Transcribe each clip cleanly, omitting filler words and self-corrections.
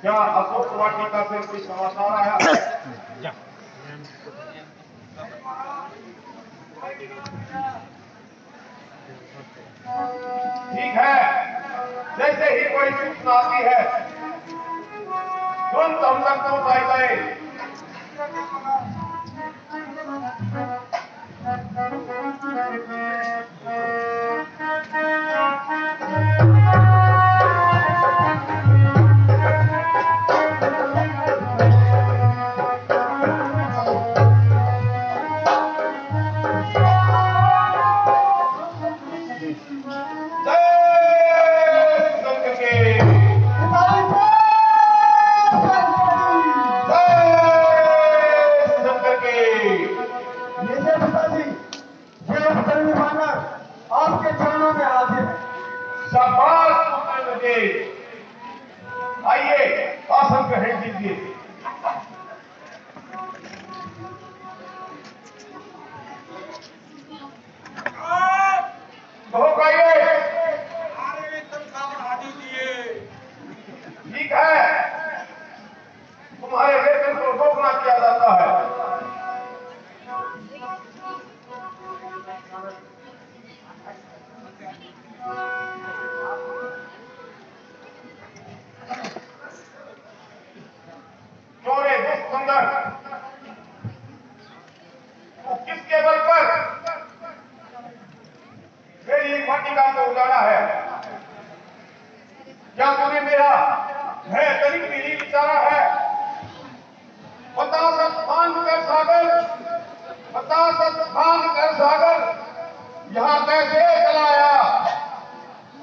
क्या अशोक वाटिका से कोई समाचार आया है? ठीक है, जैसे ही कोई सूचना आती है तुरंत हम तक पहुंचाई गए। आपके चरणों में हाजिर है। शाबाश पुत्र जी, आइए आसन ग्रहण कीजिए। ठीक है, तुम्हारे वेतन को दोगुना किया जाता है। चोरे दुष्ट सुंदर, किसके बल पर मेरी वाटिका को उजाड़ा है? क्या तूने मेरा भय करीब भी नहीं विचारा है? बता सत्भान कर सागर, बता सत्भान कर सागर, यहाँ कैसे चलाया?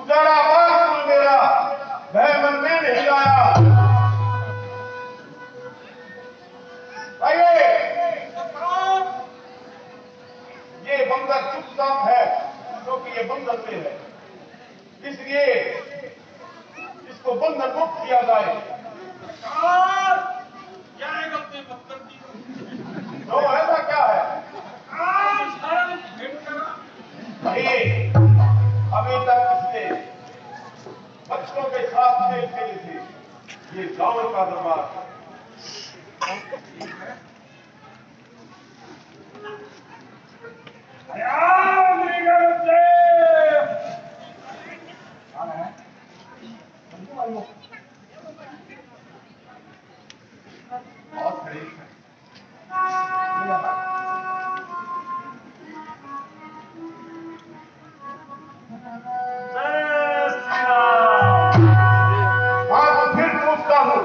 उजाड़ा बाग मेरा, भय मन में नहीं आया। आइए, ये बंदर चुपचाप है क्योंकि ये बंदर पे है, इसलिए इसको बंदर मुक्त किया जाए। तो ऐसा क्या है? नहीं, अभी तक इसने बच्चों के साथ खेल खेली थी। ये गांव का दरबार है। बहुत खड़ी है। फिर पूछता हूँ,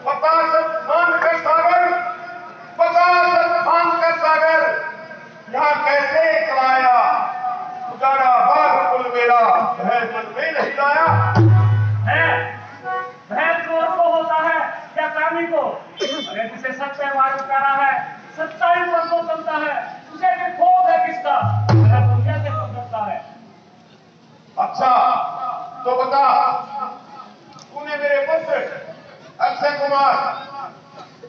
50 मान कर सागर, 50 मान कर सागर, यहाँ कैसे चलाया? उजाड़ा बाग कुल मेरा, भय मन में नहीं लाया। भय चोर को होता है या कामी को? अरे जिसे सत्य मार्ग उतारा है, सच्चाई पर को चलता है, उसे भी खोज है किसका? दुनिया से खोज करता है। अच्छा, तो बता, तूने मेरे पुत्र अक्षय कुमार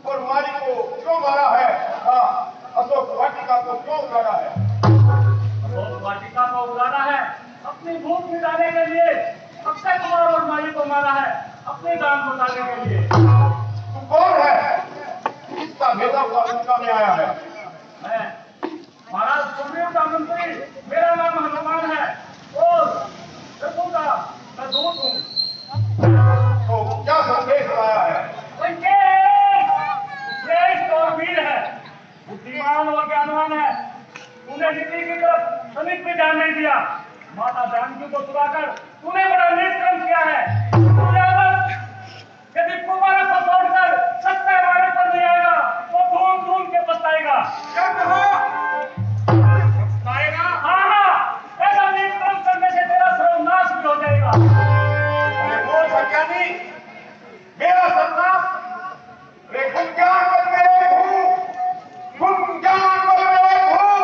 और माली को क्यों मारा है? अशोक वाटिका को क्यों उजाड़ा है? अशोक वाटिका को उजाड़ा है अपनी भूख मिटाने के लिए, अक्षय कुमार और माली को मारा है अपनी जान बचाने के लिए। तू कौन है? इसका भेदा हुआ लंका में आया है। मैं महाराज सुग्रीव का मंत्री, मेरा नाम हनुमान है और प्रभु का मैं दूत हूँ। तो क्या संदेश लाया है? श्रेष्ठ और वीर है, बुद्धिमान और ज्ञानवान है। तूने नीति की तरफ तनिक भी ध्यान नहीं दिया। माता जानकी को चुराकर तूने बड़ा नीच कर्म किया है। यदि कुमार को छोड़कर सत्य मार्ग पर नहीं आएगा तो ढूंढ ढूंढ के पछताएगा। क्या कहा? पछताएगा? हाँ, ऐसा नीच कर्म करने से तेरा सर्वनाश भी हो जाएगा। अरे बोल सत्या नहीं, मेरा सर्वनाश? रे गुम ज्ञान बन गए हूँ, गुम ज्ञान बन गए हूँ,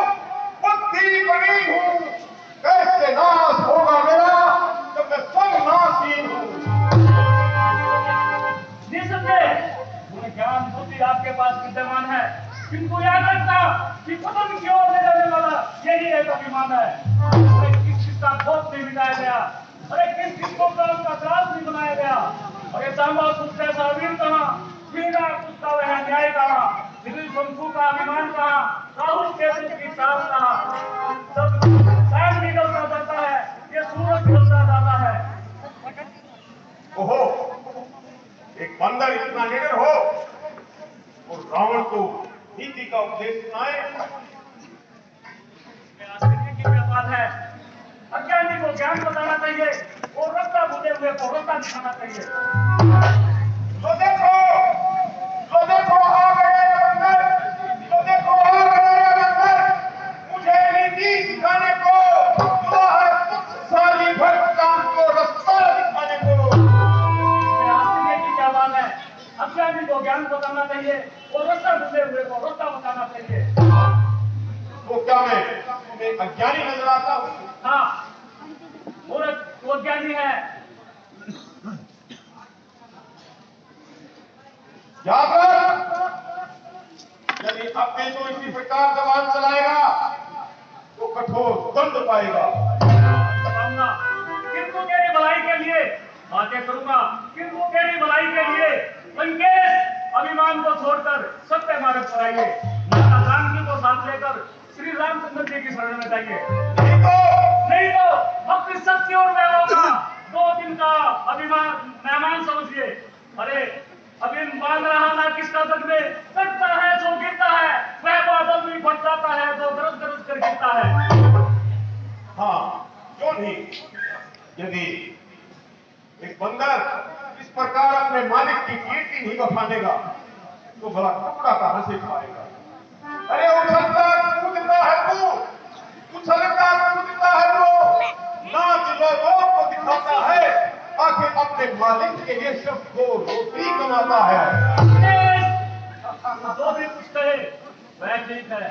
बुद्धि बनी हूँ, कैसे नाश होगा मेरा जब मैं सर्वनाशीन हूँ। ज्ञान बुद्धि आपके पास विद्यमान है, किंतु याद रखना कि पतन की ओर ले जाने वाला यही एक अभिमान है। अरे किस किस का खोज नहीं मिटाया गया, अरे किस किस को काम का त्रास नहीं बनाया गया, अरे तांबा सूत्र ऐसा वीर का अभिमान कहा, राहुल केतु की चाल कहा। जब चांद निकलता जाता है, ये सूरज निकलता जाता है। ओहो, एक बंदर इतना निडर हो और रावण को नीति का उपदेश सुनाए। आश्चर्य की क्या बात है। अज्ञानी को ज्ञान बताना चाहिए और रास्ता भूले हुए को रास्ता दिखाना चाहिए। तो देखो आ गया ये बंदर, तो देखो आ गया ये बंदर, मुझे नीति सिखाने को, युवा है तुच्छ साली भर काम को रास्ता दिखाने को। इसमें आश्चर्य की क्या बात है। अज्ञानी को ज्ञान बताना चाहिए और रास्ता भूले हुए को रास्ता बताना चाहिए। तो क्या मैं तुम्हें अज्ञानी नजर आता हूँ? हाँ, मूर्ख वो ज्ञानी है। जाकर यदि अपने तो इसी प्रकार जबान चलाएगा तो कठोर दंड पाएगा। बताऊंगा, किंतु तेरी भलाई के लिए बातें करूंगा, किंतु तेरी भलाई के लिए लंकेश अभिमान को छोड़कर सत्य मार्ग पर आइए। माता जानकी को साथ लेकर श्री रामचंद्र जी की शरण में जाइए। नहीं तो भक्ति सत्य और वैभव का 2 दिन का अभिमान मेहमान समझिए। अरे अभी मान रहा ना किसका जग में कटता है जो गिरता है, वह बादल भी फट जाता है जो गरज गरज कर गिरता है। हाँ, क्यों नहीं? यदि एक बंदर इस प्रकार अपने मालिक की कीर्ति नहीं बखानेगा तो भला टुकड़ा कहां से खाएगा? अरे उछलता कूदता है तू, उछलता कूदता है वो, नाच लोगों को दिखाता है, आखिर अपने मालिक के लिए सिर्फ 2 रोटी कमाता है। जो भी कुछ कहे वह ठीक है,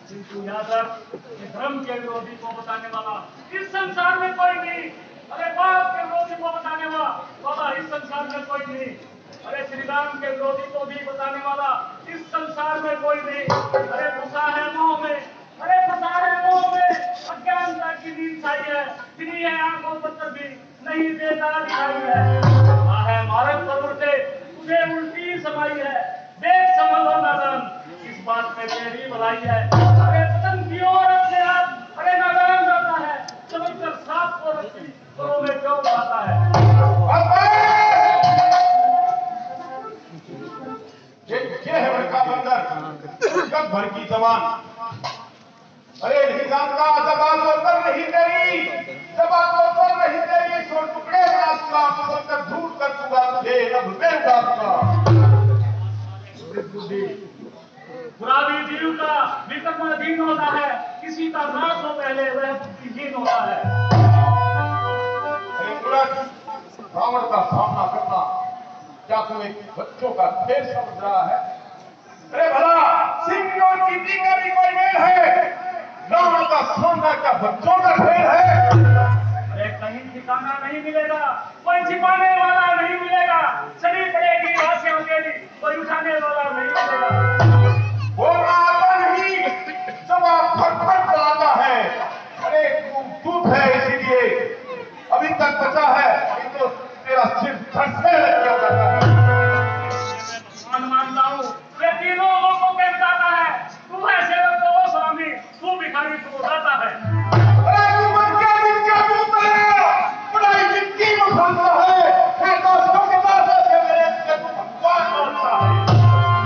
किंतु याद रख कि धर्म के विरोधी को बताने वाला इस संसार में कोई नहीं। अरे पाप के विरोधी को बताने वाला इस संसार में कोई नहीं। अरे श्री राम के विरोधी को भी बताने वाला इस संसार में कोई नहीं। अरे फंसा है मोह में, अरे फंसा है मोह में, अज्ञानता की नींद छाई है, गिरी है आंखों पर भी नहीं देता दिखाई है। वहाँ है मार्ग पर उड़ते तुझे उल्टी समाई है, देख समझ लो नादान इस बात में तेरी भलाई है। अरे पतन की ओर अपने आप अरे नादान जाता है, समझकर साफ को रखी घरों में क्यों आता है। ये है बड़का बंदर, कब भर की जबान। अरे नहीं जानता जबान तो कर नहीं तेरी, जबान तो कर नहीं तेरी, सो टुकड़े रास्ता कर झूठ कर दूंगा तुझे, अब मैं उड़ाऊंगा। बुराई जीव का विकर्माधीन होता है, किसी का नाश हो पहले वह बुद्धिहीन होता है। अरे तुरंत रावण का सामना करना क्या तुम एक बच्चों का खेल समझ रहा है? अरे भला सिंह और चींटी का भी कोई मेल है? रावण का सामना क्या बच्चों का खेल है? अरे कहीं ठिकाना नहीं मिलेगा, कोई छिपाने वाला नहीं मिलेगा, चली पड़ेगी राशियां तेरी, कोई उठाने वाला नहीं मिलेगा। बोलना आता नहीं, जवाब फटफट चलाता है। अरे तू दूध है इसीलिए अभी तक बचा है, नहीं तो तेरा सिर धंसने लग जाता है। मानता हूँ ये तीनों लोगों के बताता है, तू है सेवक तो वो स्वामी, तू भिखारी तू दाता है। अरे तू मन क्या दिन क्या दूत है, बड़ाई जिंदगी में खाता है, मैं दोस्तों के पास आके मेरे से तू भगवान मानता है।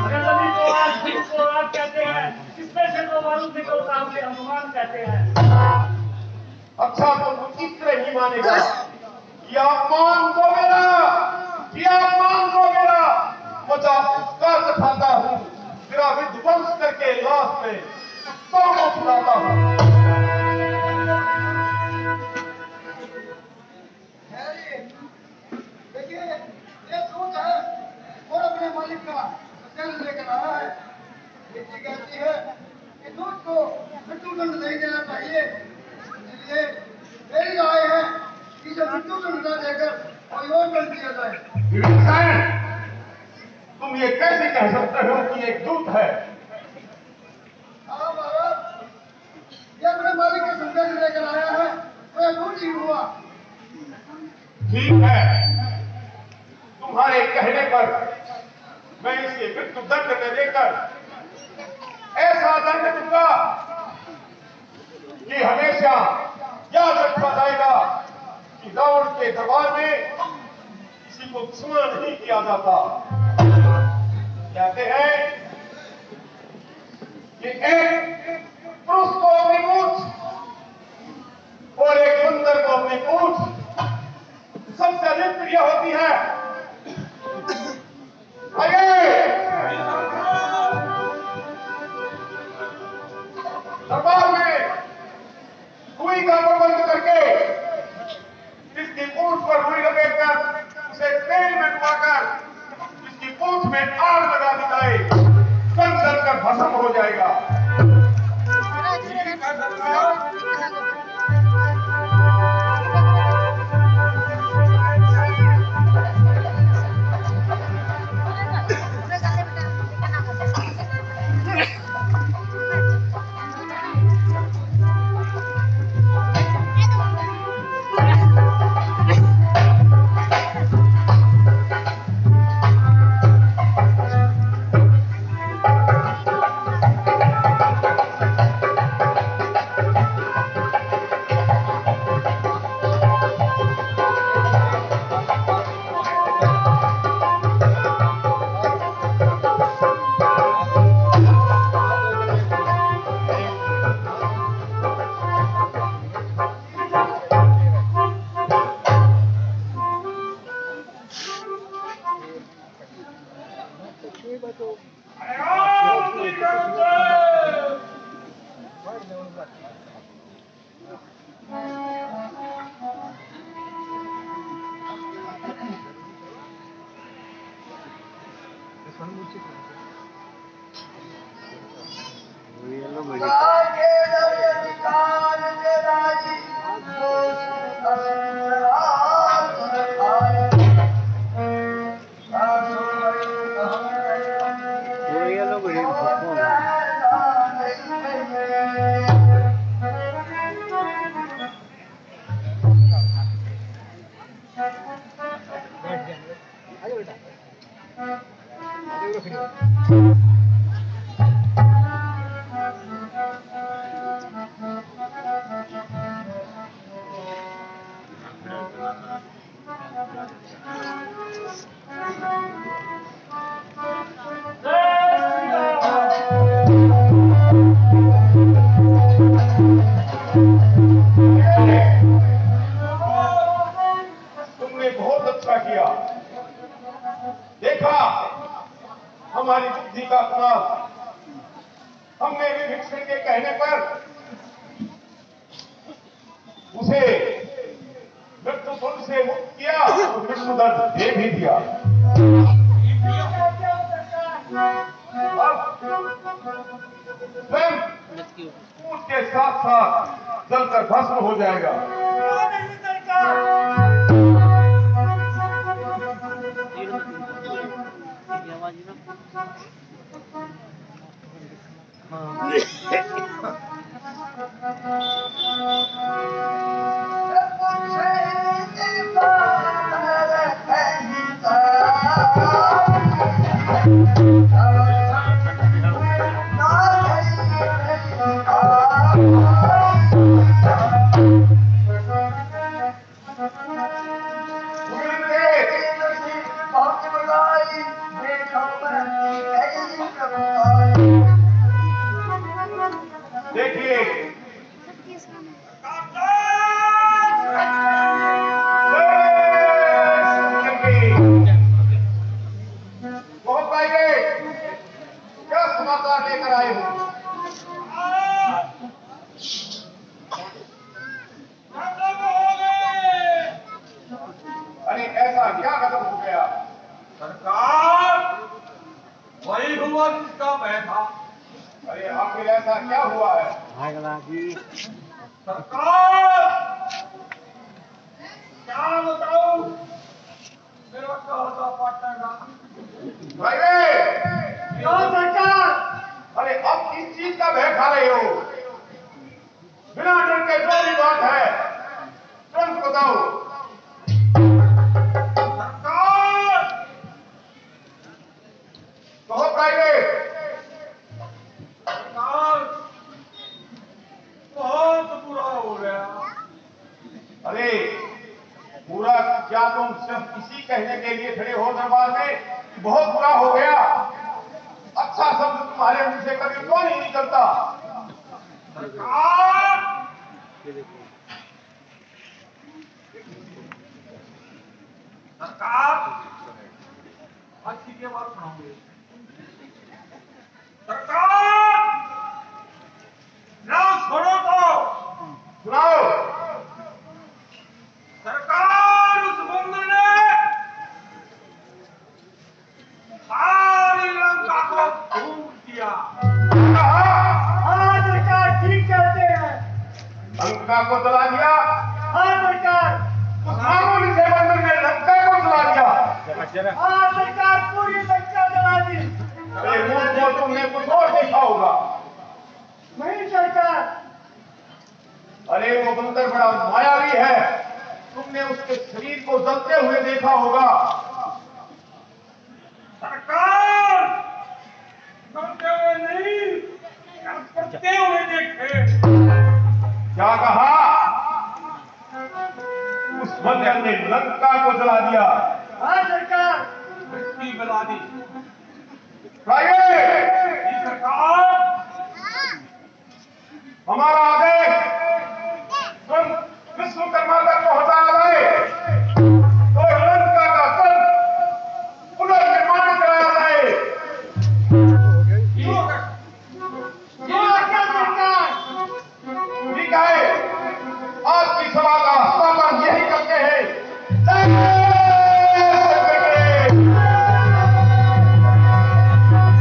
अरे नदी को आज दिन को रात कहते हैं, इसमें से तो बारूद निकलता हमने हनुमान कहते हैं। अच्छा तो तू इतने ही मानेगा, या मान दो मेरा, या मान दो मेरा, मजा उसका चखाता हूँ, तेरा विध्वंस करके लाश में कुत्तों को खिलाता हूँ। देखिए ये दूध है और अपने मालिक का वचन लेकर आया है। नीति कहती है कि दूध को मृत्युदंड नहीं देना चाहिए, इसलिए मेरी राय है कि जो मृत्युदंड न देकर कोई और दंड दिया जाए। तुम ये कैसे कह सकते हो कि एक दूत है? हाँ महाराज, ये अपने मालिक के संदेश लेकर आया है, तो यह दूध ही हुआ। ठीक है, तुम्हारे कहने पर मैं इसे मृत्यु दंड में देकर ऐसा दंड दूंगा कि हमेशा याद रखा जाएगा कि रावण के दरबार में किसी को क्षमा नहीं किया जाता। कहते हैं कि एक पुरुष को अपनी पूंछ और एक बंदर को अपनी पूंछ सबसे अधिक प्रिय होती है। आइए दरबार में रुई का प्रबंध करके इसकी पूंछ पर रुई लपेटकर उसे तेल में डुबाकर इसकी पूंछ में आग लगा दी जाए, जल जलकर भस्म हो जाएगा। तुमने बहुत अच्छा किया। देखा हमारी बुद्धि का कमाल। हमने विभीषण के कहने पर उसे मृत्युदंड से मुक्त किया और मृत्युदंड दे भी दिया। स्वयं उसके साथ साथ जलकर भस्म हो जाएगा। देखिए बहुत भाई क्या समाचार लेकर आए हो? अरे ऐसा क्या कदम हो गया? सरकार वही हुआ जिसका मैं था। अरे आखिर ऐसा क्या हुआ है? सरकार क्या बताऊं, मेरा कहता पटेगा। भाई क्यों सरकार? अरे अब किस चीज का भय खा रहे हो? बिना डर के जो भी बात है तुरंत बताओ। सरकार कहो प्राइवेट। तुम सिर्फ इसी कहने के लिए खड़े हो दरबार में बहुत बुरा हो गया। अच्छा शब्द तुम्हारे मुंह से कभी क्यों नहीं निकलता? सरकार सरकार अच्छी के बात सुनाओगे। सरकार ना छोड़ो तो सुनाओ। सरकार उस बंदर ने सारी लंका को फूंक दिया। कहा हाँ सरकार, ठीक कहते हैं। लंका को जला दिया। हाँ सरकार। उस मामूली से बंदर ने लंका को जला दिया। हाँ सरकार, पूरी लंका जला दी। अरे मुंह को तुमने कुछ और देखा होगा। नहीं सरकार। अरे वो बंदर बड़ा मायावी है, तुमने उसके शरीर को जलते हुए देखा होगा। सरकार करते हुए नहीं, करते हुए देखे। क्या कहा? उस बंदर ने लंका को जला दिया। हाँ सरकार। मिट्टी बना दी। आइए, जी सरकार। हमारा आदेश